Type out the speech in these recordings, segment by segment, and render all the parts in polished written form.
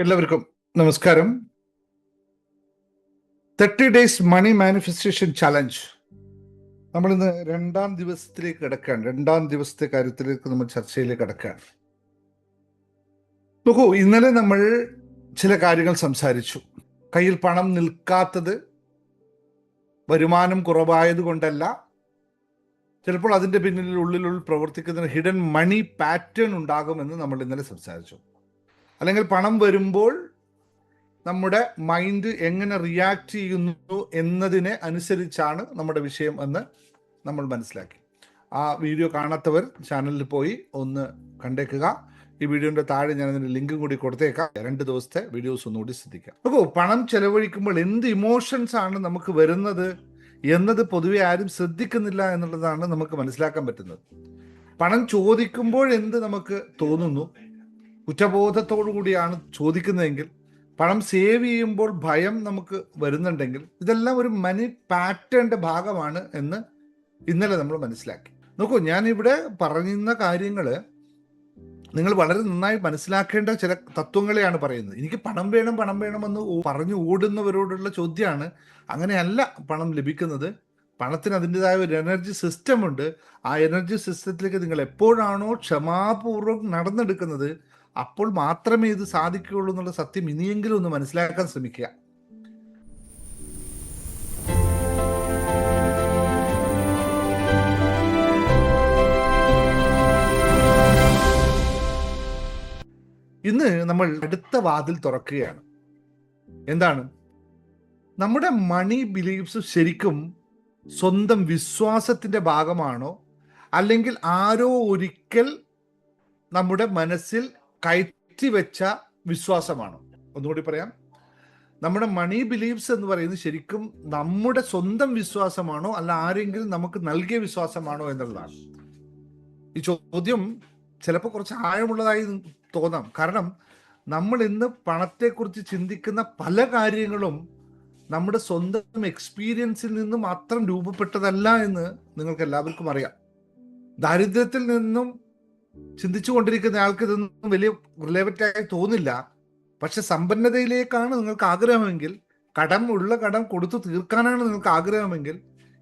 എല്ലാവർക്കും നമസ്കാരം. 30 ഡേയ്സ് മണി manifestation challenge നമ്മൾ ഇന്ന് രണ്ടാം ദിവസത്തിലേക്ക് കിടക്കുകയാണ്. രണ്ടാം ദിവസത്തെ കാര്യത്തിലേക്ക് നമ്മൾ ചർച്ചയിലേക്ക് കിടക്കുകയാണ്. നോക്കൂ, ഇന്നലെ നമ്മൾ ചില കാര്യങ്ങൾ സംസാരിച്ചു. കയ്യിൽ പണം നിൽക്കാത്തത് വരുമാനം കുറവായത് കൊണ്ടല്ല, ചിലപ്പോൾ അതിൻ്റെ പിന്നിൽ ഉള്ളിൽ പ്രവർത്തിക്കുന്ന ഹിഡൻ മണി പാറ്റേൺ ഉണ്ടാകുമെന്ന് നമ്മൾ ഇന്നലെ സംസാരിച്ചു. അല്ലെങ്കിൽ പണം വരുമ്പോൾ നമ്മുടെ മൈൻഡ് എങ്ങനെ റിയാക്ട് ചെയ്യുന്നു എന്നതിനെ അനുസരിച്ചാണ് നമ്മുടെ വിഷയം എന്ന് നമ്മൾ മനസ്സിലാക്കി. ആ വീഡിയോ കാണാത്തവർ ചാനലിൽ പോയി ഒന്ന് കണ്ടേക്കുക. ഈ വീഡിയോൻ്റെ താഴെ ഞാൻ അതിൻ്റെ ലിങ്കും കൂടി കൊടുത്തേക്കാം. 2 ദിവസത്തെ വീഡിയോസ് ഒന്നുകൂടി ശ്രദ്ധിക്കാം. നോക്കൂ, പണം ചെലവഴിക്കുമ്പോൾ എന്ത് ഇമോഷൻസ് ആണ് നമുക്ക് വരുന്നത് എന്നത് പൊതുവെ ആരും ശ്രദ്ധിക്കുന്നില്ല എന്നുള്ളതാണ് നമുക്ക് മനസ്സിലാക്കാൻ പറ്റുന്നത്. പണം ചോദിക്കുമ്പോൾ എന്ത് നമുക്ക് തോന്നുന്നു, കുറ്റബോധത്തോടു കൂടിയാണ് ചോദിക്കുന്നതെങ്കിൽ, പണം സേവ് ചെയ്യുമ്പോൾ ഭയം നമുക്ക് വരുന്നുണ്ടെങ്കിൽ, ഇതെല്ലാം ഒരു മണി പാറ്റേണിന്റെ ഭാഗമാണ് എന്ന് ഇന്നലെ നമ്മൾ മനസ്സിലാക്കി. നോക്കൂ, ഞാനിവിടെ പറയുന്ന കാര്യങ്ങൾ നിങ്ങൾ വളരെ നന്നായി മനസ്സിലാക്കേണ്ട ചില തത്വങ്ങളെയാണ് പറയുന്നത്. എനിക്ക് പണം വേണമെന്ന് പറഞ്ഞു ഓടുന്നവരോടുള്ള ചോദ്യമാണ്, അങ്ങനെയല്ല പണം ലഭിക്കുന്നത്. പണത്തിന് അതിൻ്റെതായ ഒരു എനർജി സിസ്റ്റം ഉണ്ട്. ആ എനർജി സിസ്റ്റത്തിലേക്ക് നിങ്ങൾ എപ്പോഴാണോ ക്ഷമാപൂർവ്വം നടന്നെടുക്കുന്നത്, അപ്പോൾ മാത്രമേ ഇത് സാധിക്കുകയുള്ളൂ എന്നുള്ള സത്യം ഇനിയെങ്കിലും ഒന്ന് മനസ്സിലാക്കാൻ ശ്രമിക്കുക. ഇന്ന് നമ്മൾ അടുത്ത വാതിൽ തുറക്കുകയാണ്. എന്താണ്? നമ്മുടെ മണി ബിലീഫ്സ് ശരിക്കും സ്വന്തം വിശ്വാസത്തിന്റെ ഭാഗമാണോ, അല്ലെങ്കിൽ ആരോ ഒരിക്കൽ നമ്മുടെ മനസ്സിൽ കയറ്റിവെച്ച വിശ്വാസമാണോ? ഒന്നുകൂടി പറയാം. നമ്മുടെ മണി ബിലീഫ്സ് എന്ന് പറയുന്നത് ശരിക്കും നമ്മുടെ സ്വന്തം വിശ്വാസമാണോ, അല്ല ആരെങ്കിലും നമുക്ക് നൽകിയ വിശ്വാസമാണോ എന്നുള്ളതാണ്. ഈ ചോദ്യം ചിലപ്പോൾ കുറച്ച് ആഴമുള്ളതായി തോന്നാം. കാരണം നമ്മൾ ഇന്ന് പണത്തെക്കുറിച്ച് ചിന്തിക്കുന്ന പല കാര്യങ്ങളും നമ്മുടെ സ്വന്തം എക്സ്പീരിയൻസിൽ നിന്ന് മാത്രം രൂപപ്പെട്ടതല്ല എന്ന് നിങ്ങൾക്ക് എല്ലാവർക്കും അറിയാം. ദാരിദ്ര്യത്തിൽ നിന്നും ചിന്തിച്ചു കൊണ്ടിരിക്കുന്ന ആൾക്ക് ഇതൊന്നും വലിയ റിലേറ്റീവായി തോന്നില്ല. പക്ഷെ സമ്പന്നതയിലേക്കാണ് നിങ്ങൾക്ക് ആഗ്രഹമെങ്കിൽ, കടം കൊടുത്തു തീർക്കാനാണ് നിങ്ങൾക്ക് ആഗ്രഹമെങ്കിൽ,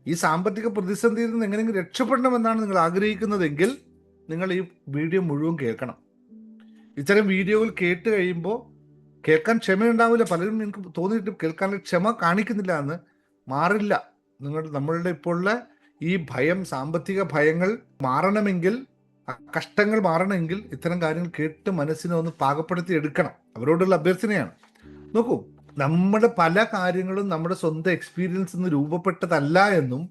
ഈ സാമ്പത്തിക പ്രതിസന്ധിയിൽ നിന്ന് എങ്ങനെയെങ്കിലും രക്ഷപ്പെടണമെന്നാണ് നിങ്ങൾ ആഗ്രഹിക്കുന്നതെങ്കിൽ, നിങ്ങൾ ഈ വീഡിയോ മുഴുവൻ കേൾക്കണം. ഇത്തരം വീഡിയോകൾ കേട്ട് കഴിയുമ്പോൾ കേൾക്കാൻ ക്ഷമയുണ്ടാവില്ല. പലരും എനിക്ക് തോന്നിയിട്ട് കേൾക്കാനുള്ള ക്ഷമ കാണിക്കുന്നില്ല എന്ന്. മാറില്ല. നമ്മളുടെ ഇപ്പോഴുള്ള ഈ ഭയം, സാമ്പത്തിക ഭയങ്ങൾ മാറണമെങ്കിൽ, കഷ്ടങ്ങൾ മാറണമെങ്കിൽ ഇത്തരം കാര്യങ്ങൾ കേട്ട് മനസ്സിനെ ഒന്ന് പാകപ്പെടുത്തി എടുക്കണം. അവരോടുള്ള അഭ്യർത്ഥനയാണ്. നോക്കൂ, നമ്മുടെ പല കാര്യങ്ങളും നമ്മുടെ സ്വന്തം എക്സ്പീരിയൻസ് നിന്ന് രൂപപ്പെട്ടതല്ല എന്നും,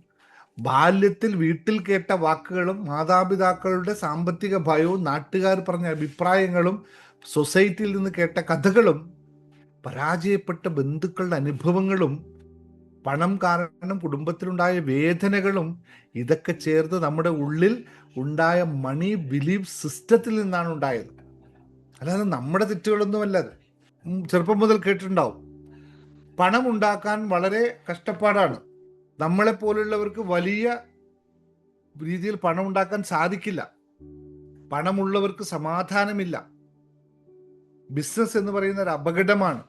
ബാല്യത്തിൽ വീട്ടിൽ കേട്ട വാക്കുകളും മാതാപിതാക്കളുടെ സാമ്പത്തിക ഭയവും നാട്ടുകാർ പറഞ്ഞ അഭിപ്രായങ്ങളും സൊസൈറ്റിയിൽ നിന്ന് കേട്ട കഥകളും പരാജയപ്പെട്ട ബന്ധുക്കളുടെ അനുഭവങ്ങളും പണം കാരണം കുടുംബത്തിലുണ്ടായ വേദനകളും ഇതൊക്കെ ചേർത്ത് നമ്മുടെ ഉള്ളിൽ ഉണ്ടായ മണി ബിലീഫ് സിസ്റ്റത്തിൽ നിന്നാണ് ഉണ്ടായത്. അല്ലാതെ നമ്മുടെ തെറ്റുകളൊന്നുമല്ല. അത് ചെറുപ്പം മുതൽ കേട്ടിട്ടുണ്ടാവും. പണം ഉണ്ടാക്കാൻ വളരെ കഷ്ടപ്പാടാണ്. നമ്മളെപ്പോലുള്ളവർക്ക് വലിയ രീതിയിൽ പണം ഉണ്ടാക്കാൻ സാധിക്കില്ല. പണമുള്ളവർക്ക് സമാധാനമില്ല. ബിസിനസ് എന്ന് പറയുന്ന ഒരു അപകടമാണ്.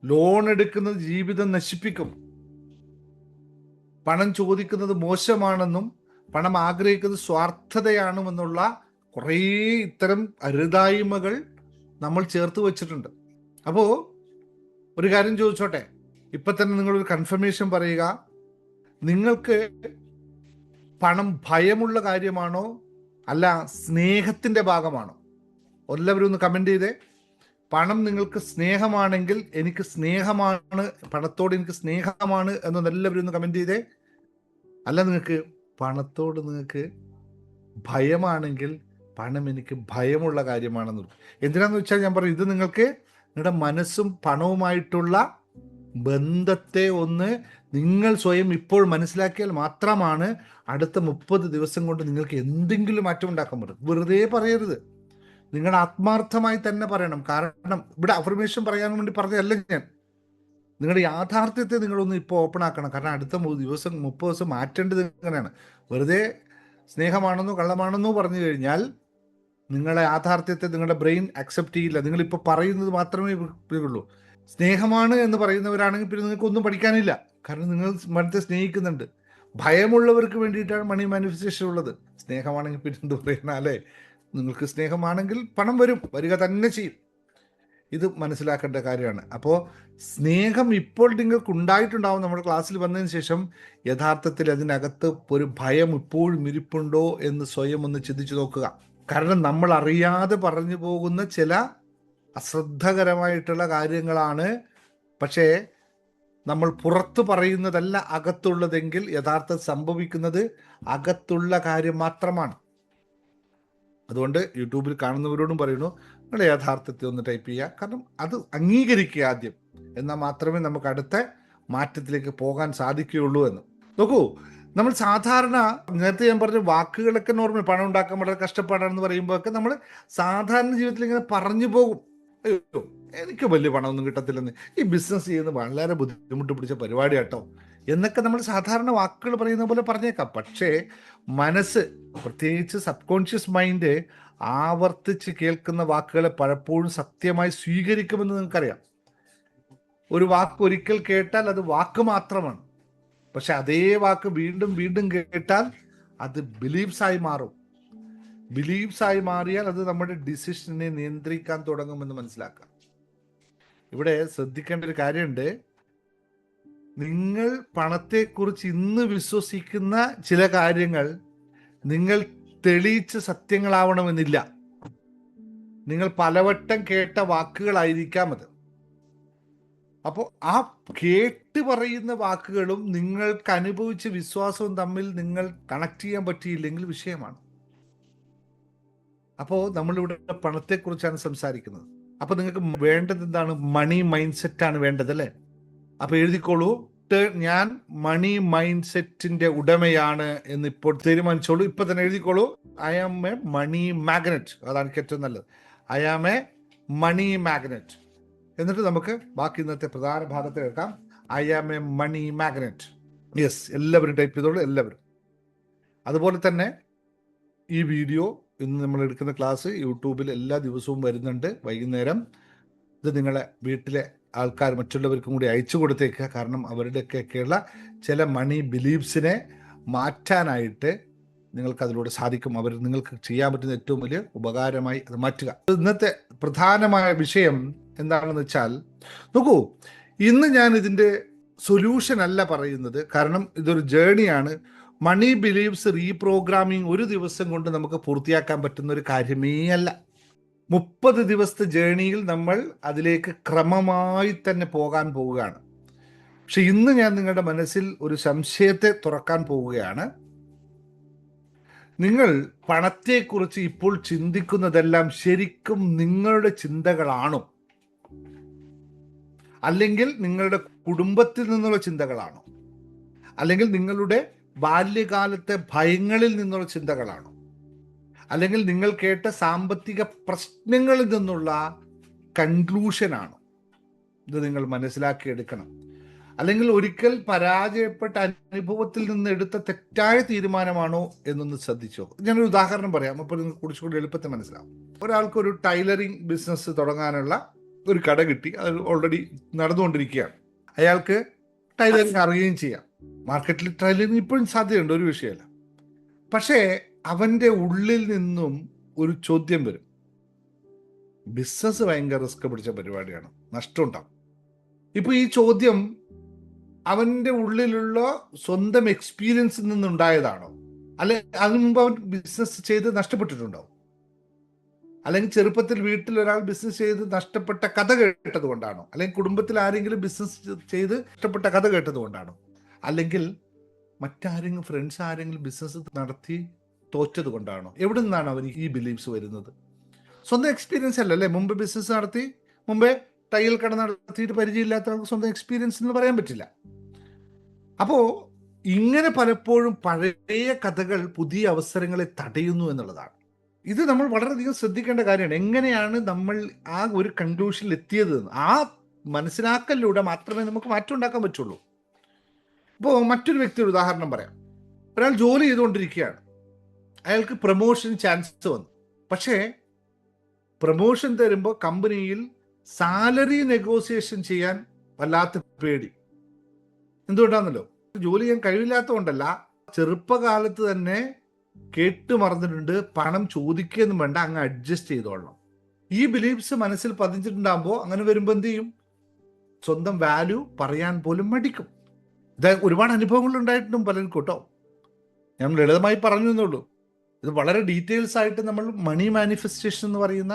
ലോൺ എടുക്കുന്നത് ജീവിതം നശിപ്പിക്കും. പണം ചോദിക്കുന്നത് മോശമാണെന്നും പണം ആഗ്രഹിക്കുന്നത് സ്വാർത്ഥതയാണെന്നുള്ള കുറേ ഇത്തരം അരുതായ്മകൾ നമ്മൾ ചേർത്ത് വച്ചിട്ടുണ്ട്. അപ്പോൾ ഒരു കാര്യം ചോദിച്ചോട്ടെ, ഇപ്പൊ തന്നെ നിങ്ങളൊരു കൺഫർമേഷൻ പറയുക. നിങ്ങൾക്ക് പണം ഭയമുള്ള കാര്യമാണോ, അല്ല സ്നേഹത്തിന്റെ ഭാഗമാണോ? എല്ലാവരും ഒന്ന് കമന്റ് ചെയ്തേ. പണം നിങ്ങൾക്ക് സ്നേഹമാണെങ്കിൽ എനിക്ക് സ്നേഹമാണ്, പണത്തോട് എനിക്ക് സ്നേഹമാണ് എന്നൊന്ന് എല്ലാവരും ഒന്ന് കമന്റ് ചെയ്തേ. അല്ല, നിങ്ങൾക്ക് പണത്തോട് നിങ്ങൾക്ക് ഭയമാണെങ്കിൽ പണം എനിക്ക് ഭയമുള്ള കാര്യമാണെന്ന്. എന്തിനാന്ന് വെച്ചാൽ ഞാൻ പറയും, ഇത് നിങ്ങൾക്ക് നിങ്ങളുടെ മനസ്സും പണവുമായിട്ടുള്ള ബന്ധത്തെ ഒന്ന് നിങ്ങൾ സ്വയം ഇപ്പോൾ മനസ്സിലാക്കിയാൽ മാത്രമാണ് അടുത്ത 30 ദിവസം കൊണ്ട് നിങ്ങൾക്ക് എന്തെങ്കിലും മാറ്റം ഉണ്ടാക്കാൻ പറ്റും. വെറുതെ പറയരുത്, നിങ്ങൾ ആത്മാർത്ഥമായി തന്നെ പറയണം. കാരണം ഇവിടെ അഫർമേഷൻ പറയാൻ വേണ്ടി പറഞ്ഞതല്ല ഞാൻ. നിങ്ങളുടെ യാഥാർത്ഥ്യത്തെ നിങ്ങളൊന്ന് ഇപ്പോൾ ഓപ്പൺ ആക്കണം. കാരണം അടുത്ത 30 ദിവസം മാറ്റേണ്ടത് ഇങ്ങനെയാണ്. വെറുതെ സ്നേഹമാണെന്നോ കള്ളമാണെന്നോ പറഞ്ഞു കഴിഞ്ഞാൽ നിങ്ങളെ യാഥാർത്ഥ്യത്തെ നിങ്ങളുടെ ബ്രെയിൻ അക്സെപ്റ്റ് ചെയ്യില്ല. നിങ്ങളിപ്പോൾ പറയുന്നത് മാത്രമേ ഉള്ളൂ. സ്നേഹമാണ് എന്ന് പറയുന്നവരാണെങ്കിൽ പിന്നെ നിങ്ങൾക്ക് ഒന്നും പഠിക്കാനില്ല. കാരണം നിങ്ങൾ മരണത്തെ സ്നേഹിക്കുന്നുണ്ട്. ഭയമുള്ളവർക്ക് വേണ്ടിയിട്ടാണ് മണി മാനിഫെസ്റ്റേഷൻ ഉള്ളത്. സ്നേഹമാണെങ്കിൽ പിന്നെ എന്ത് പറയുന്ന അല്ലേ? നിങ്ങൾക്ക് സ്നേഹമാണെങ്കിൽ പണം വരിക തന്നെ ചെയ്യും. ഇത് മനസ്സിലാക്കേണ്ട കാര്യമാണ്. അപ്പോൾ സ്നേഹം ഇപ്പോൾ നിങ്ങൾക്ക് ഉണ്ടായിട്ടുണ്ടാവും നമ്മുടെ ക്ലാസ്സിൽ വന്നതിന് ശേഷം. യഥാർത്ഥത്തിൽ അതിനകത്ത് ഒരു ഭയം ഇപ്പോഴും ഇരിപ്പുണ്ടോ എന്ന് സ്വയം ഒന്ന് ചിന്തിച്ചു നോക്കുക. കാരണം നമ്മൾ അറിയാതെ പറഞ്ഞു പോകുന്ന ചില അശ്രദ്ധകരമായിട്ടുള്ള കാര്യങ്ങളാണ്. പക്ഷേ നമ്മൾ പുറത്ത് പറയുന്നതല്ല അകത്തുള്ളതെങ്കിൽ യഥാർത്ഥം സംഭവിക്കുന്നത് അകത്തുള്ള കാര്യം മാത്രമാണ്. അതുകൊണ്ട് യൂട്യൂബിൽ കാണുന്നവരോടും പറയുന്നു, നിങ്ങൾ യഥാർത്ഥത്തെ ഒന്ന് ടൈപ്പ് ചെയ്യുക. കാരണം അത് അംഗീകരിക്കുക ആദ്യം, എന്നാൽ മാത്രമേ നമുക്ക് അടുത്ത മാറ്റത്തിലേക്ക് പോകാൻ സാധിക്കുകയുള്ളൂ എന്ന്. നോക്കൂ, നമ്മൾ സാധാരണ നേരത്തെ ഞാൻ പറഞ്ഞ വാക്കുകളൊക്കെ നോർമൽ, പണം ഉണ്ടാക്കാൻ വളരെ കഷ്ടപ്പാടാണെന്ന് പറയുമ്പോഴൊക്കെ നമ്മൾ സാധാരണ ജീവിതത്തിൽ ഇങ്ങനെ പറഞ്ഞു പോകും, അയ്യോ എനിക്ക് വലിയ പണമൊന്നും കിട്ടത്തില്ലെന്ന്, ഈ ബിസിനസ് ചെയ്യുന്നത് വളരെ ബുദ്ധിമുട്ട് പിടിച്ച പരിപാടി കേട്ടോ എന്നൊക്കെ നമ്മൾ സാധാരണ വാക്കുകൾ പറയുന്ന പോലെ പറഞ്ഞേക്കാം. പക്ഷേ മനസ്സ്, പ്രത്യേകിച്ച് സബ് കോൺഷ്യസ് മൈൻഡ് ആവർത്തിച്ച് കേൾക്കുന്ന വാക്കുകളെ പലപ്പോഴും സത്യമായി സ്വീകരിക്കുമെന്ന് നിങ്ങൾക്കറിയാം. ഒരു വാക്ക് ഒരിക്കൽ കേട്ടാൽ അത് വാക്ക് മാത്രമാണ്. പക്ഷെ അതേ വാക്ക് വീണ്ടും വീണ്ടും കേട്ടാൽ അത് ബിലീഫ്സായി മാറും. ബിലീഫ്സായി മാറിയാൽ അത് നമ്മുടെ ഡിസിഷനെ നിയന്ത്രിക്കാൻ തുടങ്ങുമെന്ന് മനസ്സിലാക്കാം. ഇവിടെ ശ്രദ്ധിക്കേണ്ട ഒരു കാര്യമുണ്ട്. നിങ്ങൾ പണത്തെക്കുറിച്ച് ഇന്ന് വിശ്വസിക്കുന്ന ചില കാര്യങ്ങൾ നിങ്ങൾ തെളിയിച്ച് സത്യങ്ങളാവണമെന്നില്ല. നിങ്ങൾ പലവട്ടം കേട്ട വാക്കുകളായിരിക്കാം അത്. അപ്പോൾ ആ കേട്ട് പറയുന്ന വാക്കുകളും നിങ്ങൾക്ക് അനുഭവിച്ച വിശ്വാസവും തമ്മിൽ നിങ്ങൾ കണക്ട് ചെയ്യാൻ പറ്റിയില്ലെങ്കിൽ വിഷയമാണ്. അപ്പോൾ നമ്മളിവിടെ പണത്തെക്കുറിച്ചാണ് സംസാരിക്കുന്നത്. അപ്പോൾ നിങ്ങൾക്ക് വേണ്ടത് എന്താണ്? മണി മൈൻഡ് സെറ്റാണ് വേണ്ടത് അല്ലേ? അപ്പോൾ എഴുതിക്കോളൂ, ഞാൻ മണി മൈൻഡ് സെറ്റിന്റെ ഉടമയാണ് എന്ന് ഇപ്പോൾ തീരുമാനിച്ചോളൂ. ഇപ്പൊ തന്നെ എഴുതിക്കോളൂ, I am a money magnet. അതാണ് ഏറ്റവും നല്ലത്. I am a money magnet. എന്നിട്ട് നമുക്ക് ബാക്കി ഇന്നത്തെ പ്രധാന ഭാഗത്ത് കേൾക്കാം. I am a money magnet. Yes, എല്ലാവരും ടൈപ്പ് ചെയ്തോളൂ, എല്ലാവരും. അതുപോലെ തന്നെ ഈ വീഡിയോ, ഇന്ന് നമ്മൾ എടുക്കുന്ന ക്ലാസ് യൂട്യൂബിൽ എല്ലാ ദിവസവും വരുന്നുണ്ട് വൈകുന്നേരം. ഇത് നിങ്ങളെ വീട്ടിലെ ആൾക്കാർ മറ്റുള്ളവർക്കും കൂടി അയച്ചു കൊടുത്തേക്കുക. കാരണം അവരുടെയൊക്കെയുള്ള ചില മണി ബിലീഫ്സിനെ മാറ്റാനായിട്ട് നിങ്ങൾക്ക് അതിലൂടെ സാധിക്കും. നിങ്ങൾക്ക് ചെയ്യാൻ പറ്റുന്ന ഏറ്റവും വലിയ ഉപകാരമായി അത് മാറ്റുക. ഇന്നത്തെ പ്രധാനമായ വിഷയം എന്താണെന്ന് വെച്ചാൽ, നോക്കൂ, ഇന്ന് ഞാൻ ഇതിൻ്റെ സൊല്യൂഷൻ അല്ല പറയുന്നത്. കാരണം ഇതൊരു ജേണിയാണ്. മണി ബിലീഫ്സ് റീപ്രോഗ്രാമിംഗ് ഒരു ദിവസം കൊണ്ട് നമുക്ക് പൂർത്തിയാക്കാൻ പറ്റുന്ന ഒരു കാര്യമേ അല്ല. 30 ദിവസത്തെ ജേണിയിൽ നമ്മൾ അതിലേക്ക് ക്രമമായി തന്നെ പോകാൻ പോവുകയാണ്. പക്ഷെ ഇന്ന് ഞാൻ നിങ്ങളുടെ മനസ്സിൽ ഒരു സംശയത്തെ തുറക്കാൻ പോവുകയാണ്. നിങ്ങൾ പണത്തെക്കുറിച്ച് ഇപ്പോൾ ചിന്തിക്കുന്നതെല്ലാം ശരിക്കും നിങ്ങളുടെ ചിന്തകളാണോ? അല്ലെങ്കിൽ നിങ്ങളുടെ കുടുംബത്തിൽ നിന്നുള്ള ചിന്തകളാണോ? അല്ലെങ്കിൽ നിങ്ങളുടെ ബാല്യകാലത്തെ ഭയങ്ങളിൽ നിന്നുള്ള ചിന്തകളാണോ? അല്ലെങ്കിൽ നിങ്ങൾ കേട്ട സാമ്പത്തിക പ്രശ്നങ്ങളിൽ നിന്നുള്ള കൺക്ലൂഷനാണോ? ഇത് നിങ്ങൾ മനസ്സിലാക്കിയെടുക്കണം. അല്ലെങ്കിൽ ഒരിക്കൽ പരാജയപ്പെട്ട അനുഭവത്തിൽ നിന്ന് എടുത്ത തെറ്റായ തീരുമാനമാണോ എന്നൊന്ന് ശ്രദ്ധിച്ചോ. ഞാനൊരു ഉദാഹരണം പറയാം, അപ്പോൾ നിങ്ങൾക്ക് കുറച്ചുകൂടി എളുപ്പത്തിൽ മനസ്സിലാവും. ഒരാൾക്ക് ഒരു ടൈലറിങ് ബിസിനസ് തുടങ്ങാനുള്ള ഒരു കട കിട്ടി. അത് ഓൾറെഡി നടന്നുകൊണ്ടിരിക്കുകയാണ്. അയാൾക്ക് ടൈലറിങ് അറിയുകയും ചെയ്യാം. മാർക്കറ്റിൽ ടൈലറിങ് ഇപ്പോഴും സാധ്യതയുണ്ട്, ഒരു വിഷയമല്ല. പക്ഷേ അവൻ്റെ ഉള്ളിൽ നിന്നും ഒരു ചോദ്യം വരും. ബിസിനസ് ഭയങ്കര റിസ്ക് പിടിച്ച പരിപാടിയാണ്, നഷ്ടമുണ്ടാവും. ഇപ്പൊ ഈ ചോദ്യം അവൻ്റെ ഉള്ളിലുള്ള സ്വന്തം എക്സ്പീരിയൻസിൽ നിന്നുണ്ടായതാണോ? അല്ലെ അതിനു മുമ്പ് അവൻ ബിസിനസ് ചെയ്ത് നഷ്ടപ്പെട്ടിട്ടുണ്ടാവും. അല്ലെങ്കിൽ ചെറുപ്പത്തിൽ വീട്ടിൽ ഒരാൾ ബിസിനസ് ചെയ്ത് നഷ്ടപ്പെട്ട കഥ കേട്ടത് കൊണ്ടാണോ? അല്ലെങ്കിൽ കുടുംബത്തിൽ ആരെങ്കിലും ബിസിനസ് ചെയ്ത് നഷ്ടപ്പെട്ട കഥ കേട്ടത് കൊണ്ടാണോ? അല്ലെങ്കിൽ മറ്റാരെങ്കിലും ഫ്രണ്ട്സ് ആരെങ്കിലും ബിസിനസ് നടത്തി തോറ്റത് കൊണ്ടാണോ? എവിടെ നിന്നാണ് അവന് ഈ ബിലീഫ്സ് വരുന്നത്? സ്വന്തം എക്സ്പീരിയൻസ് അല്ലല്ലേ. മുമ്പ് ബിസിനസ് നടത്തി, മുമ്പേ തയ്യൽ കട നടത്തിയിട്ട് പരിചയമില്ലാത്ത ആൾക്ക് സ്വന്തം എക്സ്പീരിയൻസ് എന്ന് പറയാൻ പറ്റില്ല. അപ്പോൾ ഇങ്ങനെ പലപ്പോഴും പഴയ കഥകൾ പുതിയ അവസരങ്ങളെ തടയുന്നു എന്നുള്ളതാണ്. ഇത് നമ്മൾ വളരെയധികം ശ്രദ്ധിക്കേണ്ട കാര്യമാണ്. എങ്ങനെയാണ് നമ്മൾ ആ ഒരു കൺക്ലൂഷനിൽ എത്തിയത്? ആ മനസ്സിലാക്കലിലൂടെ മാത്രമേ നമുക്ക് മാറ്റം ഉണ്ടാക്കാൻ പറ്റുള്ളൂ. ഇപ്പോൾ മറ്റൊരു വ്യക്തിയുടെ ഉദാഹരണം പറയാം. ഒരാൾ ജോലി ചെയ്തുകൊണ്ടിരിക്കുകയാണ്. അയാൾക്ക് പ്രൊമോഷൻ ചാൻസ് വന്നു. പക്ഷേ പ്രൊമോഷൻ തരുമ്പോൾ കമ്പനിയിൽ സാലറി നെഗോസിയേഷൻ ചെയ്യാൻ വല്ലാത്ത പേടി. എന്തുകൊണ്ടാണെന്നല്ലോ, ജോലി ചെയ്യാൻ കഴിവില്ലാത്തതുകൊണ്ടല്ല, ചെറുപ്പകാലത്ത് തന്നെ കേട്ട് മറന്നിട്ടുണ്ട്, പണം ചോദിക്കുകയെന്നും വേണ്ട, അങ്ങ് അഡ്ജസ്റ്റ് ചെയ്തോളണം. ഈ ബിലീഫ്സ് മനസ്സിൽ പതിഞ്ഞിട്ടുണ്ടാകുമ്പോൾ അങ്ങനെ വരുമ്പോൾ എന്ത് ചെയ്യും? സ്വന്തം വാല്യൂ പറയാൻ പോലും മടിക്കും. ഇത് ഒരുപാട് അനുഭവങ്ങൾ ഉണ്ടായിട്ടും പലർക്കും കേട്ടോ. ഞാൻ ലളിതമായി പറഞ്ഞു എന്നുള്ളൂ. ഇത് വളരെ ഡീറ്റെയിൽസ് ആയിട്ട് നമ്മൾ മണി മാനിഫെസ്റ്റേഷൻ എന്ന് പറയുന്ന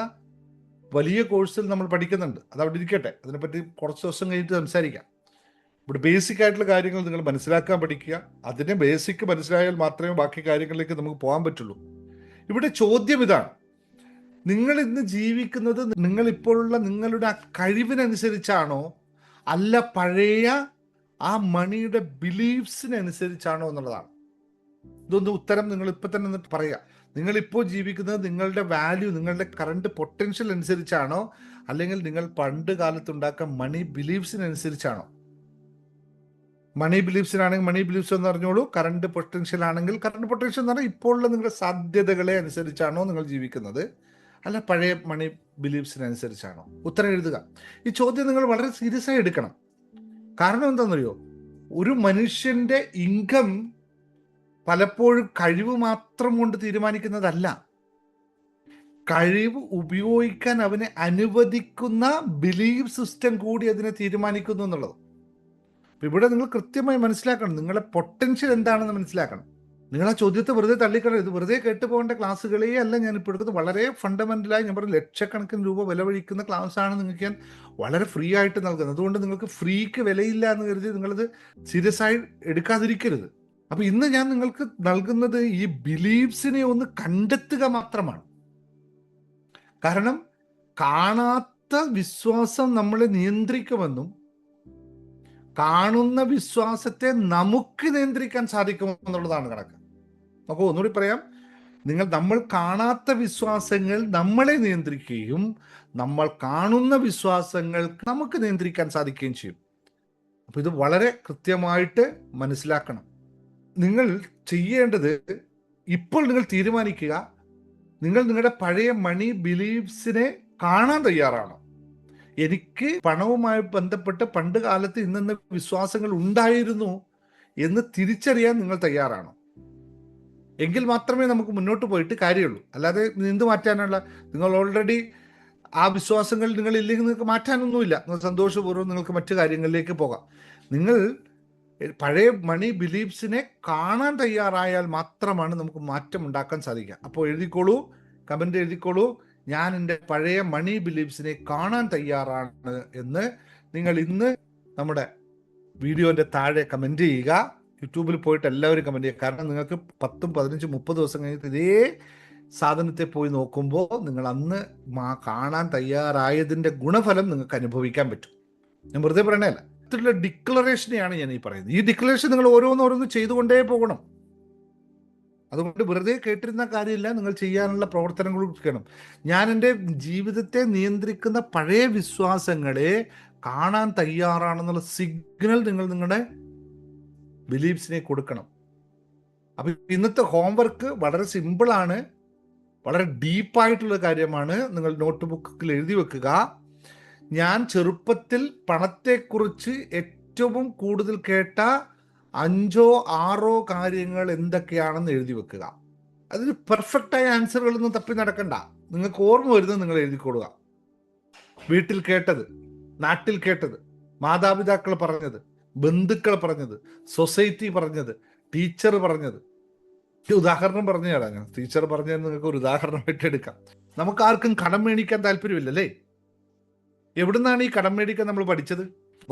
വലിയ കോഴ്സിൽ നമ്മൾ പഠിക്കുന്നുണ്ട്. അത് അവിടെ ഇരിക്കട്ടെ, അതിനെപ്പറ്റി കുറച്ച് ദിവസം കഴിഞ്ഞിട്ട് സംസാരിക്കാം. ഇവിടെ ബേസിക് ആയിട്ടുള്ള കാര്യങ്ങൾ നിങ്ങൾ മനസ്സിലാക്കാൻ പഠിക്കുക. അതിനെ ബേസിക് മനസ്സിലായാൽ മാത്രമേ ബാക്കി കാര്യങ്ങളിലേക്ക് നമുക്ക് പോകാൻ പറ്റുള്ളൂ. ഇവിടെ ചോദ്യം ഇതാണ്: നിങ്ങൾ ഇന്ന് ജീവിക്കുന്നത് നിങ്ങൾ ഇപ്പോഴുള്ള നിങ്ങളുടെ ആ കഴിവിനനുസരിച്ചാണോ, അല്ല പഴയ ആ മണിയുടെ ബിലീഫ്സിനനുസരിച്ചാണോ എന്നുള്ളതാണ്. ഇതൊന്ന് ഉത്തരം നിങ്ങൾ ഇപ്പൊ തന്നെ എന്നിട്ട് പറയുക. നിങ്ങളിപ്പോൾ ജീവിക്കുന്നത് നിങ്ങളുടെ വാല്യൂ, നിങ്ങളുടെ കറണ്ട് പൊട്ടൻഷ്യൽ അനുസരിച്ചാണോ, അല്ലെങ്കിൽ നിങ്ങൾ പണ്ട് കാലത്തുണ്ടാക്കിയ മണി ബിലീഫ്സിനനുസരിച്ചാണോ? മണി ബിലീഫ്സിനാണെങ്കിൽ മണി ബിലീഫ്സ് എന്ന് പറഞ്ഞോളൂ. കറണ്ട് പൊട്ടൻഷ്യൽ ആണെങ്കിൽ കറണ്ട് പൊട്ടൻഷ്യൽ എന്ന് പറഞ്ഞാൽ ഇപ്പോഴുള്ള നിങ്ങളുടെ സാധ്യതകളെ അനുസരിച്ചാണോ നിങ്ങൾ ജീവിക്കുന്നത്, അല്ല പഴയ മണി ബിലീഫ്സിനനുസരിച്ചാണോ? ഉത്തരം എഴുതുക. ഈ ചോദ്യം നിങ്ങൾ വളരെ സീരിയസ് ആയി എടുക്കണം. കാരണം എന്താണെന്നറിയോ, ഒരു മനുഷ്യന്റെ ഇൻകം പലപ്പോഴും കഴിവ് മാത്രം കൊണ്ട് തീരുമാനിക്കുന്നതല്ല, കഴിവ് ഉപയോഗിക്കാൻ അവനെ അനുവദിക്കുന്ന ബിലീഫ് സിസ്റ്റം കൂടി അതിനെ തീരുമാനിക്കുന്നു എന്നുള്ളത്. ഇവിടെ നിങ്ങൾ കൃത്യമായി മനസ്സിലാക്കണം, നിങ്ങളുടെ പൊട്ടൻഷ്യൽ എന്താണെന്ന് മനസ്സിലാക്കണം. നിങ്ങൾ ആ ചോദ്യത്തെ വെറുതെ തള്ളിക്കളയരുത്. ഇത് വെറുതെ കേട്ടു പോകേണ്ട ക്ലാസ്സുകളേ അല്ല ഞാൻ ഇപ്പോൾ എടുക്കുന്നത്. വളരെ ഫണ്ടമെന്റലായി ഞാൻ പറഞ്ഞ ലക്ഷക്കണക്കിന് രൂപ വിലവഴിക്കുന്ന ക്ലാസ്സാണ് നിങ്ങൾക്ക് ഞാൻ വളരെ ഫ്രീ ആയിട്ട് നൽകുന്നത്. അതുകൊണ്ട് നിങ്ങൾക്ക് ഫ്രീക്ക് വിലയില്ല എന്ന് കരുതി നിങ്ങളത് സീരിയസ് ആയി എടുക്കാതിരിക്കരുത്. അപ്പൊ ഇന്ന് ഞാൻ നിങ്ങൾക്ക് നൽകുന്നത് ഈ ബിലീഫ്സിനെ ഒന്ന് കണ്ടെത്തുക മാത്രമാണ്. കാരണം കാണാത്ത വിശ്വാസം നമ്മളെ നിയന്ത്രിക്കുമെന്നും കാണുന്ന വിശ്വാസത്തെ നമുക്ക് നിയന്ത്രിക്കാൻ സാധിക്കുമെന്നുള്ളതാണ് കണക്ക്. നമുക്ക് ഒന്നുകൂടി പറയാം, നമ്മൾ കാണാത്ത വിശ്വാസങ്ങൾ നമ്മളെ നിയന്ത്രിക്കുകയും നമ്മൾ കാണുന്ന വിശ്വാസങ്ങൾ നമുക്ക് നിയന്ത്രിക്കാൻ സാധിക്കുകയും ചെയ്യും. അപ്പൊ ഇത് വളരെ കൃത്യമായിട്ട് മനസ്സിലാക്കണം. നിങ്ങൾ ചെയ്യേണ്ടത്, ഇപ്പോൾ നിങ്ങൾ തീരുമാനിക്കുക, നിങ്ങൾ നിങ്ങളുടെ പഴയ മണി ബിലീഫ്സിനെ കാണാൻ തയ്യാറാണോ? എനിക്ക് പണവുമായി ബന്ധപ്പെട്ട് പണ്ട് കാലത്ത് ഇന്ന വിശ്വാസങ്ങൾ ഉണ്ടായിരുന്നു എന്ന് തിരിച്ചറിയാൻ നിങ്ങൾ തയ്യാറാണോ? എങ്കിൽ മാത്രമേ നമുക്ക് മുന്നോട്ട് പോയിട്ട് കാര്യമുള്ളൂ. അല്ലാതെ എന്ത് മാറ്റാനുള്ള, നിങ്ങൾ ഓൾറെഡി ആ വിശ്വാസങ്ങൾ നിങ്ങളില്ലെങ്കിൽ നിങ്ങൾക്ക് മാറ്റാനൊന്നുമില്ല. നിങ്ങൾ സന്തോഷപൂർവ്വം നിങ്ങൾക്ക് മറ്റു കാര്യങ്ങളിലേക്ക് പോകാം. നിങ്ങൾ പഴയ മണി ബിലീഫ്സിനെ കാണാൻ തയ്യാറായാൽ മാത്രമാണ് നമുക്ക് മാറ്റം ഉണ്ടാക്കാൻ സാധിക്കുക. അപ്പോൾ എഴുതിക്കോളൂ, കമന്റ് എഴുതിക്കോളൂ, ഞാൻ എൻ്റെ പഴയ മണി ബിലീഫ്സിനെ കാണാൻ തയ്യാറാണ് എന്ന് നിങ്ങൾ ഇന്ന് നമ്മുടെ വീഡിയോന്റെ താഴെ കമന്റ് ചെയ്യുക. യൂട്യൂബിൽ പോയിട്ട് എല്ലാവരും കമന്റ് ചെയ്യുക. കാരണം നിങ്ങൾക്ക് 10, 15, 30 ദിവസം കഴിഞ്ഞിട്ട് ഇതേ സാധനത്തെ പോയി നോക്കുമ്പോൾ നിങ്ങൾ അന്ന് കാണാൻ തയ്യാറായതിൻ്റെ ഗുണഫലം നിങ്ങൾക്ക് അനുഭവിക്കാൻ പറ്റും. ഞാൻ വെറുതെ പറയണല്ല, ഇത്തരത്തിലുള്ള ഡിക്ലറേഷനെയാണ് ഞാൻ ഈ പറയുന്നത്. ഈ ഡിക്ലറേഷൻ നിങ്ങൾ ഓരോന്നോരോന്ന് ചെയ്തുകൊണ്ടേ പോകണം. അതുകൊണ്ട് വെറുതെ കേട്ടിരുന്ന കാര്യമില്ല, നിങ്ങൾ ചെയ്യാനുള്ള പ്രവർത്തനങ്ങൾ ചെയ്യണം. ഞാൻ എൻ്റെ ജീവിതത്തെ നിയന്ത്രിക്കുന്ന പഴയ വിശ്വാസങ്ങളെ കാണാൻ തയ്യാറാണെന്നുള്ള സിഗ്നൽ നിങ്ങൾ നിങ്ങളുടെ ബിലീഫ്സിനെ കൊടുക്കണം. അപ്പൊ ഇന്നത്തെ ഹോംവർക്ക് വളരെ സിമ്പിളാണ്, വളരെ ഡീപ്പായിട്ടുള്ള കാര്യമാണ്. നിങ്ങൾ നോട്ട് ബുക്കിൽ എഴുതി വെക്കുക. ഞാൻ ചെറുപ്പത്തിൽ പണത്തെക്കുറിച്ച് ഏറ്റവും കൂടുതൽ കേട്ട 5 or 6 കാര്യങ്ങൾ എന്തൊക്കെയാണെന്ന് എഴുതി വെക്കുക. അതിന് പെർഫെക്റ്റായ ആൻസറുകളൊന്നും തപ്പി നടക്കണ്ട. നിങ്ങൾക്ക് ഓർമ്മ വരുന്നത് നിങ്ങൾ എഴുതിക്കൊള്ളുക. വീട്ടിൽ കേട്ടത്, നാട്ടിൽ കേട്ടത്, മാതാപിതാക്കൾ പറഞ്ഞത്, ബന്ധുക്കൾ പറഞ്ഞത്, സൊസൈറ്റി പറഞ്ഞത്, ടീച്ചർ പറഞ്ഞത്. ഉദാഹരണം പറഞ്ഞു തരാം ഞാൻ. ടീച്ചർ പറഞ്ഞത് നിങ്ങൾക്ക് ഒരു ഉദാഹരണമായിട്ട് എടുക്കാം. നമുക്ക് ആർക്കും കടം മേടിക്കാൻ താല്പര്യമില്ലല്ലേ? എവിടുന്നാണ് ഈ കടം മേടിക്കാൻ നമ്മൾ പഠിച്ചത്?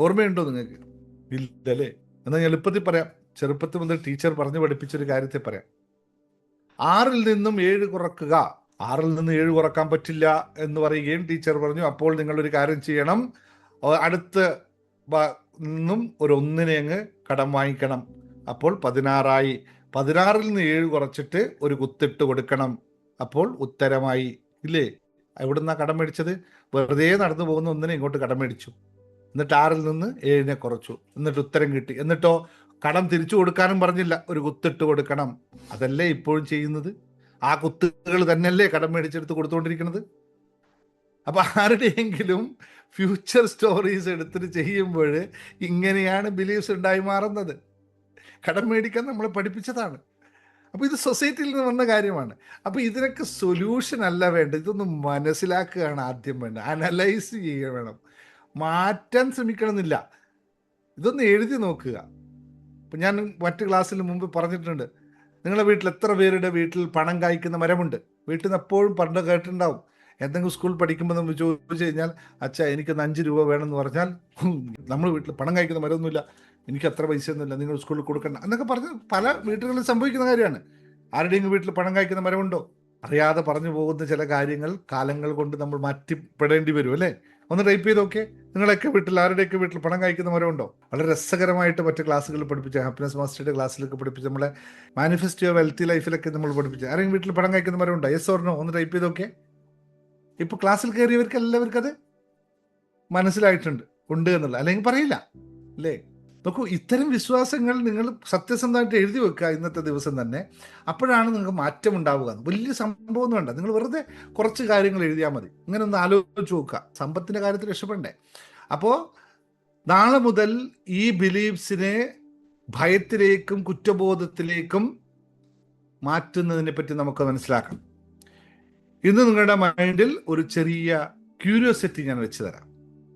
ഓർമ്മയുണ്ടോ നിങ്ങൾക്ക്? ഇല്ലല്ലേ? എന്നാൽ എളുപ്പത്തിൽ പറയാം. ചെറുപ്പത്തിൽ മുതൽ ടീച്ചർ പറഞ്ഞു പഠിപ്പിച്ചൊരു കാര്യത്തെ പറയാം. 6 നിന്നും 7 കുറക്കുക. 6 നിന്ന് 7 കുറക്കാൻ പറ്റില്ല എന്ന് പറയുകയും ടീച്ചർ പറഞ്ഞു, അപ്പോൾ നിങ്ങളൊരു കാര്യം ചെയ്യണം, അടുത്ത നിന്നും ഒരു 1 അങ്ങ് കടം വാങ്ങിക്കണം. അപ്പോൾ 16 ആയി. 16 നിന്ന് 7 കുറച്ചിട്ട് ഒരു കുത്തിട്ട് കൊടുക്കണം. അപ്പോൾ ഉത്തരമായി. ഇല്ലേ? എവിടുന്നാ കടം മേടിച്ചത്? വെറുതെ നടന്നു പോകുന്ന 1 ഇങ്ങോട്ട് കടം മേടിച്ചു. എന്നിട്ട് 6 നിന്ന് 7 കുറച്ചു. എന്നിട്ട് ഉത്തരം കിട്ടി. എന്നിട്ടോ കടം തിരിച്ചു കൊടുക്കാനും പറഞ്ഞില്ല, ഒരു കുത്തിട്ട് കൊടുക്കണം. അതല്ലേ ഇപ്പോഴും ചെയ്യുന്നത്? ആ കുത്തുകൾ തന്നെയല്ലേ കടം മേടിച്ചെടുത്ത് കൊടുത്തുകൊണ്ടിരിക്കുന്നത്. അപ്പൊ ആരുടെയെങ്കിലും ഫ്യൂച്ചർ സ്റ്റോറീസ് എടുത്തിട്ട് ചെയ്യുമ്പോൾ ഇങ്ങനെയാണ് ബിലീഫ്സ് ഉണ്ടായി മാറുന്നത്. കടം മേടിക്കാൻ നമ്മളെ പഠിപ്പിച്ചതാണ്. അപ്പോൾ ഇത് സൊസൈറ്റിയിൽ നിന്ന് വന്ന കാര്യമാണ്. അപ്പോൾ ഇതിനൊക്കെ സൊല്യൂഷൻ അല്ല വേണ്ടത്, ഇതൊന്ന് മനസ്സിലാക്കുകയാണ് ആദ്യം വേണ്ടത്, അനലൈസ് ചെയ്യുക വേണം, മാറ്റാൻ ശ്രമിക്കണമെന്നില്ല. ഇതൊന്ന് എഴുതി നോക്കുക. ഇപ്പം ഞാൻ മറ്റ് ക്ലാസ്സിന് മുമ്പ് പറഞ്ഞിട്ടുണ്ട്, നിങ്ങളുടെ വീട്ടിൽ എത്ര പേരുടെ വീട്ടിൽ പണം കായ്ക്കുന്ന മരമുണ്ട്? വീട്ടിൽ നിന്ന് എപ്പോഴും പണ്ട് കേട്ടിട്ടുണ്ടാവും. എന്തെങ്കിലും സ്കൂൾ പഠിക്കുമ്പോൾ നമ്മൾ ചോദിച്ചു കഴിഞ്ഞാൽ, അച്ഛാ എനിക്കൊന്ന് 5 രൂപ വേണമെന്ന് പറഞ്ഞാൽ, നമ്മൾ വീട്ടിൽ പണം കായ്ക്കുന്ന മരമൊന്നുമില്ല, എനിക്ക് അത്ര പൈസയൊന്നുമില്ല, നിങ്ങൾ സ്കൂളിൽ കൊടുക്കണ്ട എന്നൊക്കെ പറഞ്ഞ് പല വീട്ടുകളിൽ സംഭവിക്കുന്ന കാര്യമാണ്. ആരുടെയെങ്കിലും വീട്ടിൽ പണം കായ്ക്കുന്ന മരമുണ്ടോ? അറിയാതെ പറഞ്ഞു പോകുന്ന ചില കാര്യങ്ങൾ കാലങ്ങൾ കൊണ്ട് നമ്മൾ മാറ്റിപ്പെടേണ്ടി വരും അല്ലേ? ഒന്ന് ടൈപ്പ് ചെയ്ത് നോക്കേ, നിങ്ങളൊക്കെ വീട്ടിൽ ആരുടെയൊക്കെ വീട്ടിൽ പണം കായ്ക്കുന്ന മരമുണ്ടോ? വളരെ രസകരമായിട്ട് മറ്റ് ക്ലാസ്സുകളിൽ പഠിപ്പിച്ച, ഹാപ്പിനെസ് മാസ്റ്ററുടെ ക്ലാസ്സിലൊക്കെ പഠിപ്പിച്ച്, നമ്മളെ മാനിഫെസ്റ്റോ വെൽത്തി ലൈഫിലൊക്കെ നമ്മൾ പഠിപ്പിച്ച ആരെങ്കിലും വീട്ടിൽ പണം കായ്ക്കുന്ന മരമുണ്ടോ? Yes or no? ഒന്ന് ടൈപ്പ് ചെയ്ത് നോക്കേ. ഇപ്പൊ ക്ലാസ്സിൽ കയറിയവർക്ക് എല്ലാവർക്കും അത് മനസ്സിലായിട്ടുണ്ട്, ഉണ്ട് എന്നുള്ള, അല്ലെങ്കിൽ പറയില്ല അല്ലേ? നോക്കൂ, ഇത്തരം വിശ്വാസങ്ങൾ നിങ്ങൾ സത്യസന്ധമായിട്ട് എഴുതി വെക്കുക ഇന്നത്തെ ദിവസം തന്നെ. അപ്പോഴാണ് നിങ്ങൾക്ക് മാറ്റം ഉണ്ടാവുക. വലിയ സംഭവമൊന്നും വേണ്ട, നിങ്ങൾ വെറുതെ കുറച്ച് കാര്യങ്ങൾ എഴുതിയാൽ മതി. ഇങ്ങനെ ഒന്ന് ആലോചിച്ച് നോക്കുക, സമ്പത്തിൻ്റെ കാര്യത്തിൽ രക്ഷപ്പെടണ്ടേ. അപ്പോൾ നാളെ മുതൽ ഈ ബിലീഫ്സിനെ ഭയത്തിലേക്കും കുറ്റബോധത്തിലേക്കും മാറ്റുന്നതിനെ പറ്റി നമുക്ക് മനസ്സിലാക്കണം. ഇന്ന് നിങ്ങളുടെ മൈൻഡിൽ ഒരു ചെറിയ ക്യൂരിയോസിറ്റി ഞാൻ വെച്ച് തരാം.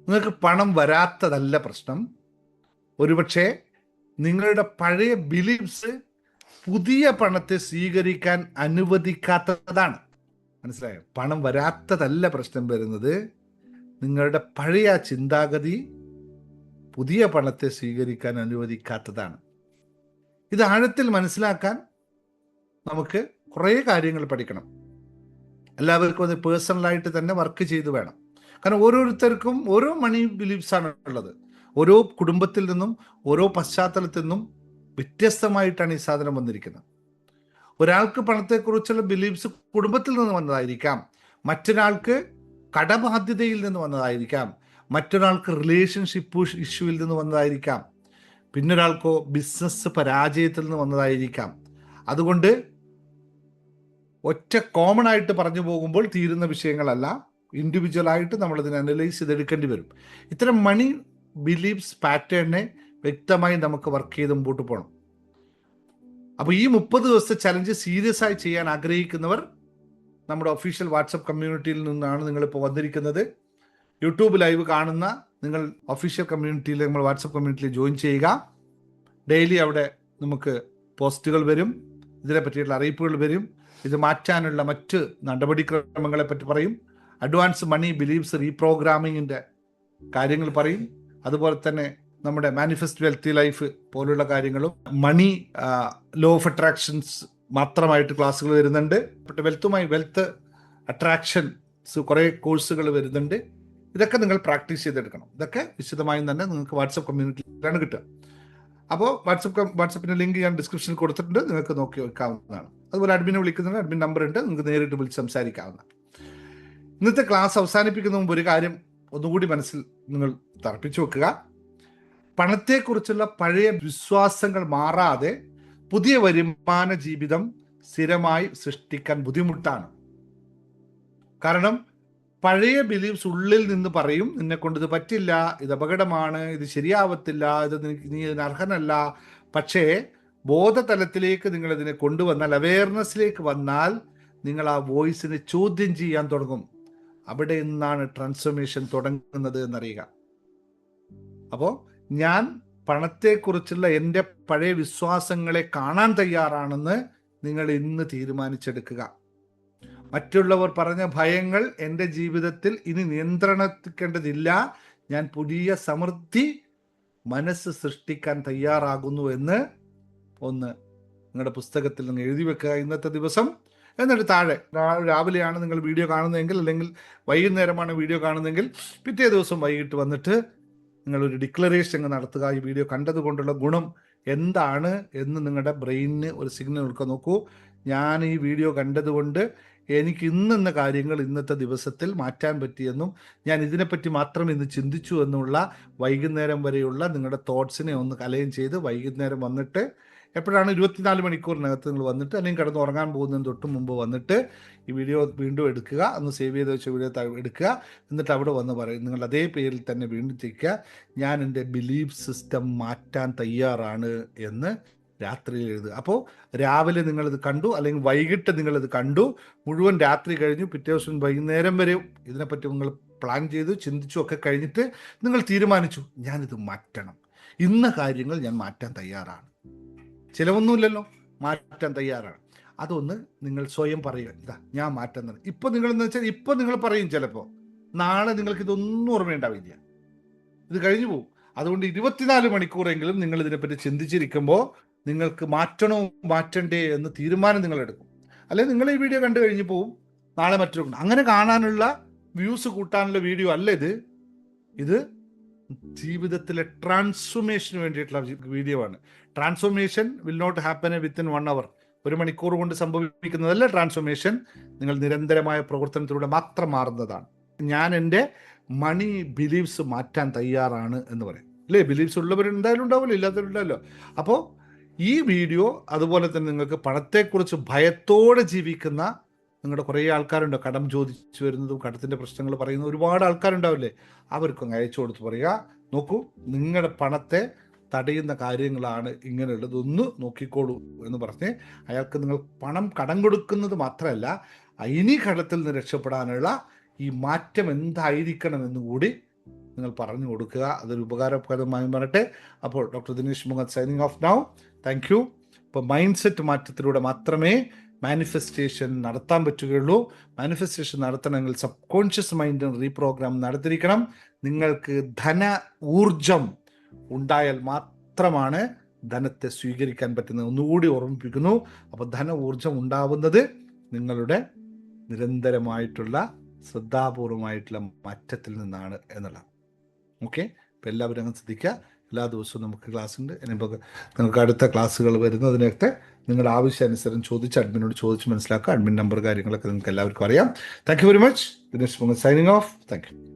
നിങ്ങൾക്ക് പണം വരാത്തതല്ല പ്രശ്നം, ഒരുപക്ഷെ നിങ്ങളുടെ പഴയ ബിലീഫ്സ് പുതിയ പണത്തെ സ്വീകരിക്കാൻ അനുവദിക്കാത്തതാണ്. മനസ്സിലായോ? പണം വരാത്തതല്ല പ്രശ്നം വരുന്നത്, നിങ്ങളുടെ പഴയ ചിന്താഗതി പുതിയ പണത്തെ സ്വീകരിക്കാൻ അനുവദിക്കാത്തതാണ്. ഇത് ആഴത്തിൽ മനസ്സിലാക്കാൻ നമുക്ക് കുറേ കാര്യങ്ങൾ പഠിക്കണം. എല്ലാവർക്കും അത് പേഴ്സണലായിട്ട് തന്നെ വർക്ക് ചെയ്ത് വേണം. കാരണം ഓരോരുത്തർക്കും ഓരോ മണി ബിലീഫ്സാണ് ഉള്ളത്. ഓരോ കുടുംബത്തിൽ നിന്നും ഓരോ പശ്ചാത്തലത്തിൽ നിന്നും വ്യത്യസ്തമായിട്ടാണ് ഈ സാധനം വന്നിരിക്കുന്നത്. ഒരാൾക്ക് പണത്തെക്കുറിച്ചുള്ള ബിലീഫ്സ് കുടുംബത്തിൽ നിന്ന് വന്നതായിരിക്കാം, മറ്റൊരാൾക്ക് കടബാധ്യതയിൽ നിന്ന് വന്നതായിരിക്കാം, മറ്റൊരാൾക്ക് റിലേഷൻഷിപ്പ് ഇഷ്യൂവിൽ നിന്ന് വന്നതായിരിക്കാം, പിന്നൊരാൾക്കോ ബിസിനസ് പരാജയത്തിൽ നിന്ന് വന്നതായിരിക്കാം. അതുകൊണ്ട് ഒറ്റ കോമൺ ആയിട്ട് പറഞ്ഞു പോകുമ്പോൾ തീരുന്ന വിഷയങ്ങളല്ല, ഇൻഡിവിജ്വലായിട്ട് നമ്മളിതിനെ അനലൈസ് ചെയ്തെടുക്കേണ്ടി വരും. ഇത്തരം മണി ബിലീഫ്സ് പാറ്റേണിനെ വ്യക്തമായി നമുക്ക് വർക്ക് ചെയ്ത് മുമ്പോട്ട് പോകണം. അപ്പോൾ ഈ 30 ദിവസത്തെ ചലഞ്ച് സീരിയസ് ആയി ചെയ്യാൻ ആഗ്രഹിക്കുന്നവർ നമ്മുടെ ഒഫീഷ്യൽ വാട്സപ്പ് കമ്മ്യൂണിറ്റിയിൽ നിന്നാണ് നിങ്ങളിപ്പോൾ വന്നിരിക്കുന്നത്. യൂട്യൂബ് ലൈവ് കാണുന്ന നിങ്ങൾ ഒഫീഷ്യൽ കമ്മ്യൂണിറ്റിയിൽ, നമ്മൾ വാട്സപ്പ് കമ്മ്യൂണിറ്റിയിൽ ജോയിൻ ചെയ്യുക. ഡെയിലി അവിടെ നമുക്ക് പോസ്റ്റുകൾ വരും, ഇതിനെ പറ്റിയുള്ള അറിയിപ്പുകൾ വരും, ഇത് മാറ്റാനുള്ള മറ്റ് നടപടിക്രമങ്ങളെ പറ്റി പറയും, അഡ്വാൻസ് മണി ബിലീഫ്സ് റീപ്രോഗ്രാമിങ്ങിൻ്റെ കാര്യങ്ങൾ പറയും. അതുപോലെ തന്നെ നമ്മുടെ മാനിഫെസ്റ്റ് വെൽത്തി ലൈഫ് പോലുള്ള കാര്യങ്ങളും മണി ലോ ഓഫ് അട്രാക്ഷൻസ് മാത്രമായിട്ട് ക്ലാസ്സുകൾ വരുന്നുണ്ട്. വെൽത്ത് അട്രാക്ഷൻസ് കുറേ കോഴ്സുകൾ വരുന്നുണ്ട്. ഇതൊക്കെ നിങ്ങൾ പ്രാക്ടീസ് ചെയ്തെടുക്കണം. ഇതൊക്കെ വിശദമായും തന്നെ നിങ്ങൾക്ക് വാട്സപ്പ് കമ്മ്യൂണിറ്റിയിലാണ് കിട്ടുക. അപ്പോൾ വാട്സപ്പിൻ്റെ ലിങ്ക് ഞാൻ ഡിസ്ക്രിപ്ഷനിൽ കൊടുത്തിട്ടുണ്ട്, നിങ്ങൾക്ക് നോക്കി വെക്കാവുന്നതാണ്. അതുപോലെ അഡ്മിനെ വിളിക്കുന്നതിന് അഡ്മിൻ നമ്പർ ഉണ്ട്, നിങ്ങൾക്ക് നേരിട്ട് വിളിച്ച് സംസാരിക്കാവുന്നതാണ്. ഇന്നത്തെ ക്ലാസ് അവസാനിപ്പിക്കുന്ന മുമ്പ് ഒരു കാര്യം ഒന്നുകൂടി മനസ്സിൽ നിങ്ങൾ തറപ്പിച്ചു വെക്കുക. പണത്തെക്കുറിച്ചുള്ള പഴയ വിശ്വാസങ്ങൾ മാറാതെ പുതിയ വരുമാന ജീവിതം സ്ഥിരമായി സൃഷ്ടിക്കാൻ ബുദ്ധിമുട്ടാണ്. കാരണം പഴയ ബിലീഫ്സ് ഉള്ളിൽ നിന്ന് പറയും, നിന്നെ കൊണ്ട് ഇത് പറ്റില്ല, ഇത് അപകടമാണ്, ഇത് ശരിയാവത്തില്ല, ഇത് നീ ഇതിന് അർഹനല്ല. പക്ഷേ ബോധതലത്തിലേക്ക് നിങ്ങൾ ഇതിനെ കൊണ്ടുവന്നാൽ, അവെയർനെസ്സിലേക്ക് വന്നാൽ, നിങ്ങൾ ആ വോയിസിനെ ചോദ്യം ചെയ്യാൻ തുടങ്ങും. അവിടെ നിന്നാണ് ട്രാൻസ്ഫോർമേഷൻ തുടങ്ങുന്നത് എന്നറിയുക. അപ്പോൾ ഞാൻ പണത്തെക്കുറിച്ചുള്ള എൻ്റെ പഴയ വിശ്വാസങ്ങളെ കാണാൻ തയ്യാറാണെന്ന് നിങ്ങൾ ഇന്ന് തീരുമാനിച്ചെടുക്കുക. മറ്റുള്ളവർ പറഞ്ഞ ഭയങ്ങൾ എൻ്റെ ജീവിതത്തിൽ ഇനി നിയന്ത്രിക്കേണ്ടതില്ല, ഞാൻ പുതിയ സമൃദ്ധി മനസ്സ് സൃഷ്ടിക്കാൻ തയ്യാറാകുന്നു എന്ന് ഒന്ന് നിങ്ങളുടെ പുസ്തകത്തിൽ നിങ്ങൾ എഴുതി വെക്കുക ഇന്നത്തെ ദിവസം. എന്നിട്ട് താഴെ രാവിലെയാണ് നിങ്ങൾ വീഡിയോ കാണുന്നതെങ്കിൽ, അല്ലെങ്കിൽ വൈകുന്നേരമാണ് വീഡിയോ കാണുന്നതെങ്കിൽ, പിറ്റേ ദിവസം വൈകിട്ട് വന്നിട്ട് നിങ്ങളൊരു ഡിക്ലറേഷൻ നടത്തുക. ഈ വീഡിയോ കണ്ടതുകൊണ്ടുള്ള ഗുണം എന്താണ് എന്ന് നിങ്ങളുടെ ബ്രെയിനിന് ഒരു സിഗ്നൽ കൊടുക്കാൻ നോക്കൂ. ഞാൻ ഈ വീഡിയോ കണ്ടതുകൊണ്ട് എനിക്ക് ഇന്ന കാര്യങ്ങൾ ഇന്നത്തെ ദിവസത്തിൽ മാറ്റാൻ പറ്റിയെന്നും ഞാൻ ഇതിനെപ്പറ്റി മാത്രം ഇന്ന് ചിന്തിച്ചു എന്നുള്ള വൈകുന്നേരം വരെയുള്ള നിങ്ങളുടെ തോട്ട്സിനെ ഒന്ന് അലൈൻ ചെയ്ത് വൈകുന്നേരം വന്നിട്ട് എപ്പോഴാണ് 24 മണിക്കൂറിനകത്ത് നിങ്ങൾ വന്നിട്ട് അല്ലെങ്കിൽ കിടന്ന് ഉറങ്ങാൻ പോകുന്നതിന് തൊട്ട് മുമ്പ് വന്നിട്ട് ഈ വീഡിയോ വീണ്ടും എടുക്കുക, ഒന്ന് സേവ് ചെയ്ത് വെച്ച വീഡിയോ എടുക്കുക, എന്നിട്ട് അവിടെ വന്ന് പറയും, നിങ്ങൾ അതേ പേരിൽ തന്നെ വീണ്ടും തിരിക്കുക, ഞാൻ എൻ്റെ ബിലീഫ് സിസ്റ്റം മാറ്റാൻ തയ്യാറാണ് എന്ന് രാത്രിയിൽ എഴുതുക. അപ്പോൾ രാവിലെ നിങ്ങളിത് കണ്ടു, അല്ലെങ്കിൽ വൈകിട്ട് നിങ്ങളിത് കണ്ടു, മുഴുവൻ രാത്രി കഴിഞ്ഞു, പിറ്റേ ദിവസം വൈകുന്നേരം വരെ ഇതിനെപ്പറ്റി നിങ്ങൾ പ്ലാൻ ചെയ്തു ചിന്തിച്ചു ഒക്കെ കഴിഞ്ഞിട്ട് നിങ്ങൾ തീരുമാനിച്ചു, ഞാനിത് മാറ്റണം, ഇന്ന കാര്യങ്ങൾ ഞാൻ മാറ്റാൻ തയ്യാറാണ്. ചിലവൊന്നുമില്ലല്ലോ, മാറ്റാൻ തയ്യാറാണ്. അതൊന്ന് നിങ്ങൾ സ്വയം പറയുക, ഇതാ ഞാൻ മാറ്റാൻ തന്നെ. ഇപ്പം നിങ്ങളെന്ന് വെച്ചാൽ ഇപ്പം നിങ്ങൾ പറയും, ചിലപ്പോൾ നാളെ നിങ്ങൾക്ക് ഇതൊന്നും ഓർമ്മയുണ്ടാവില്ല, ഇത് കഴിഞ്ഞു പോകും. അതുകൊണ്ട് 24 മണിക്കൂറെങ്കിലും നിങ്ങൾ ഇതിനെപ്പറ്റി ചിന്തിച്ചിരിക്കുമ്പോൾ നിങ്ങൾക്ക് മാറ്റണോ മാറ്റണ്ടേ എന്ന് തീരുമാനം നിങ്ങൾ എടുക്കും. അല്ലെങ്കിൽ നിങ്ങൾ ഈ വീഡിയോ കണ്ടു കഴിഞ്ഞ് പോവും, നാളെ മറ്റൊരു അങ്ങനെ കാണാനുള്ള വ്യൂസ് കൂട്ടാനുള്ള വീഡിയോ അല്ല ഇത്. ഇത് ജീവിതത്തിലെ ട്രാൻസ്ഫോർമേഷന് വേണ്ടിയിട്ടുള്ള വീഡിയോ ആണ്. Transformation will not happen within 1 hour. 1 മണിക്കൂർ കൊണ്ട് സംഭവിക്കുന്നതല്ല ട്രാൻസ്ഫോർമേഷൻ. നിങ്ങൾ നിരന്തരമായ പ്രവർത്തനത്തിലൂടെ മാത്രം മാറുന്നതാണ്. ഞാൻ എൻ്റെ മണി ബിലീഫ്സ് മാറ്റാൻ തയ്യാറാണ് എന്ന് പറയും, അല്ലേ? ബിലീഫ്സ് ഉള്ളവർ എന്തായാലും ഉണ്ടാവില്ല, ഇല്ലാത്തവരുണ്ടല്ലോ. അപ്പോൾ ഈ വീഡിയോ അതുപോലെ തന്നെ നിങ്ങൾക്ക് പണത്തെക്കുറിച്ച് ഭയത്തോടെ ജീവിക്കുന്ന നിങ്ങളുടെ കുറേ ആൾക്കാരുണ്ടോ, കടം ചോദിച്ചു വരുന്നതും കടത്തിൻ്റെ പ്രശ്നങ്ങൾ പറയുന്ന ഒരുപാട് ആൾക്കാരുണ്ടാവില്ലേ, അവർക്കൊന്ന് അയച്ചു കൊടുത്ത് പറയുക, നോക്കൂ നിങ്ങളുടെ പണത്തെ തടയുന്ന കാര്യങ്ങളാണ് ഇങ്ങനെയുള്ളത്, ഒന്ന് നോക്കിക്കോളൂ എന്ന് പറഞ്ഞ് അയാൾക്ക് നിങ്ങൾ പണം കടം കൊടുക്കുന്നത് മാത്രമല്ല, ഇനി കടത്തിൽ നിന്ന് രക്ഷപ്പെടാനുള്ള ഈ മാറ്റം എന്തായിരിക്കണമെന്ന് കൂടി നിങ്ങൾ പറഞ്ഞു കൊടുക്കുക. അതൊരു ഉപകാരപ്രദമായി വരട്ടെ. അപ്പോൾ doctor Dinesh Muhammad signing off now. Thank you. ഇപ്പോൾ മൈൻഡ് സെറ്റ് മാറ്റത്തിലൂടെ മാത്രമേ മാനിഫെസ്റ്റേഷൻ നടത്താൻ പറ്റുകയുള്ളൂ. മാനിഫെസ്റ്റേഷൻ നടത്തണമെങ്കിൽ സബ് കോൺഷ്യസ് മൈൻഡിന് റീപ്രോഗ്രാം നടത്തിയിരിക്കണം. നിങ്ങൾക്ക് ധന ഊർജം ഉണ്ടായാൽ മാത്രമാണ് ധനത്തെ സ്വീകരിക്കാൻ പറ്റുന്നത്. ഒന്നുകൂടി ഓർമ്മിപ്പിക്കുന്നു. അപ്പോൾ ധന ഊർജം ഉണ്ടാവുന്നത് നിങ്ങളുടെ നിരന്തരമായിട്ടുള്ള ശ്രദ്ധാപൂർവമായിട്ടുള്ള മാറ്റത്തിൽ നിന്നാണ് എന്നുള്ളത്. ഓക്കെ, അപ്പോൾ എല്ലാവരും അങ്ങ് ശ്രദ്ധിക്കുക. എല്ലാ ദിവസവും നമുക്ക് ക്ലാസ് ഉണ്ട്. ഇനിയിപ്പോൾ നിങ്ങൾക്ക് അടുത്ത ക്ലാസ്സുകൾ വരുന്നതിനൊക്കെ നിങ്ങളുടെ ആവശ്യാനുസരണം ചോദിച്ച് അഡ്മിനോട് ചോദിച്ച് മനസ്സിലാക്കുക. അഡ്മിൻ നമ്പർ കാര്യങ്ങളൊക്കെ നിങ്ങൾക്ക് എല്ലാവർക്കും അറിയാം. Thank you very much. Dinesh Muhammad signing off. Thank U.